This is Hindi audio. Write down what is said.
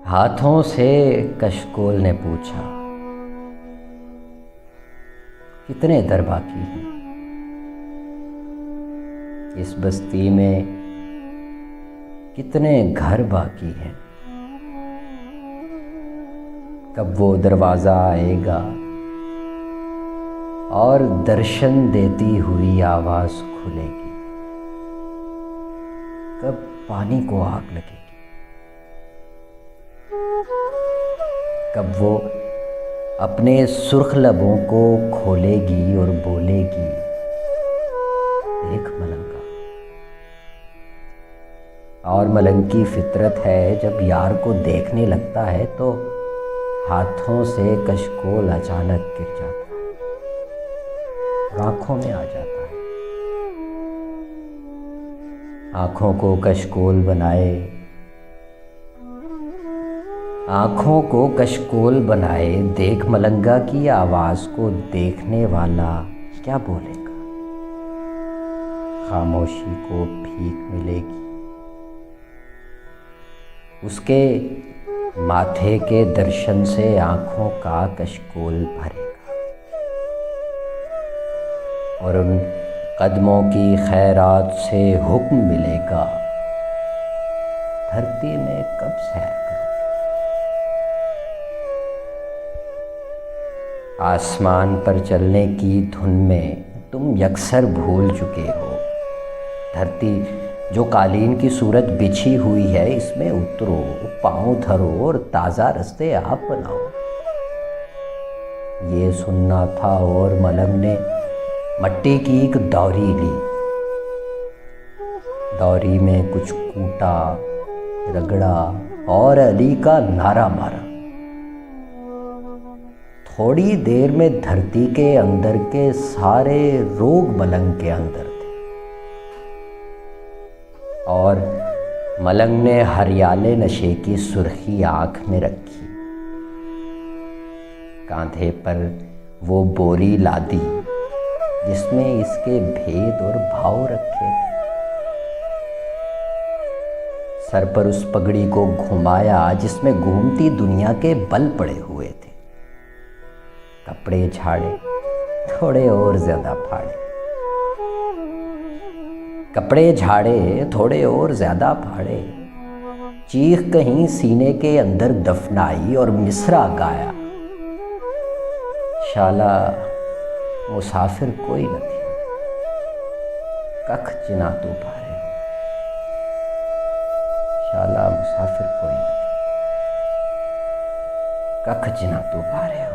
हाथों से कशकोल ने पूछा, कितने दर बाकी हैं इस बस्ती में, कितने घर बाकी हैं। कब वो दरवाज़ा आएगा और दर्शन देती हुई आवाज़ खुलेगी। कब पानी को आग लगेगी। कब वो अपने सुर्ख लबों को खोलेगी और बोलेगी, देख मलंगा। और मलंग की फितरत है, जब यार को देखने लगता है तो हाथों से कशकोल अचानक गिर जाता है, आंखों में आ जाता है। आंखों को कशकोल बनाए, आंखों को कशकोल बनाए, देख मलंगा की आवाज़ को देखने वाला क्या बोलेगा। खामोशी को भीख मिलेगी, उसके माथे के दर्शन से आंखों का कशकोल भरेगा और उन कदमों की खैरात से हुक्म मिलेगा, धरती में कब सैर करोगे। आसमान पर चलने की धुन में तुम यकसर भूल चुके हो। धरती जो कालीन की सूरत बिछी हुई है, इसमें उतरो, पांव धरो और ताज़ा रास्ते आप बनाओ। ये सुनना था और मलंग ने मट्टी की एक दौरी ली। दौरी में कुछ कूटा, रगड़ा और अली का नारा मारा। थोड़ी देर में धरती के अंदर के सारे रोग मलंग के अंदर थे और मलंग ने हरियाले नशे की सुर्खी आंख में रखी। कांधे पर वो बोरी लादी जिसमें इसके भेद और भाव रखे थे। सर पर उस पगड़ी को घुमाया जिसमें घूमती दुनिया के बल पड़े हुए थे। कपड़े झाड़े, थोड़े और ज्यादा फाड़े। कपड़े झाड़े, थोड़े और ज्यादा फाड़े। चीख कहीं सीने के अंदर दफनाई और मिसरा गाया। शाला मुसाफिर कोई न थी, कख चिना तू भारे हो। शाला मुसाफिर कोई न थी, कख चिना तू भारे हो।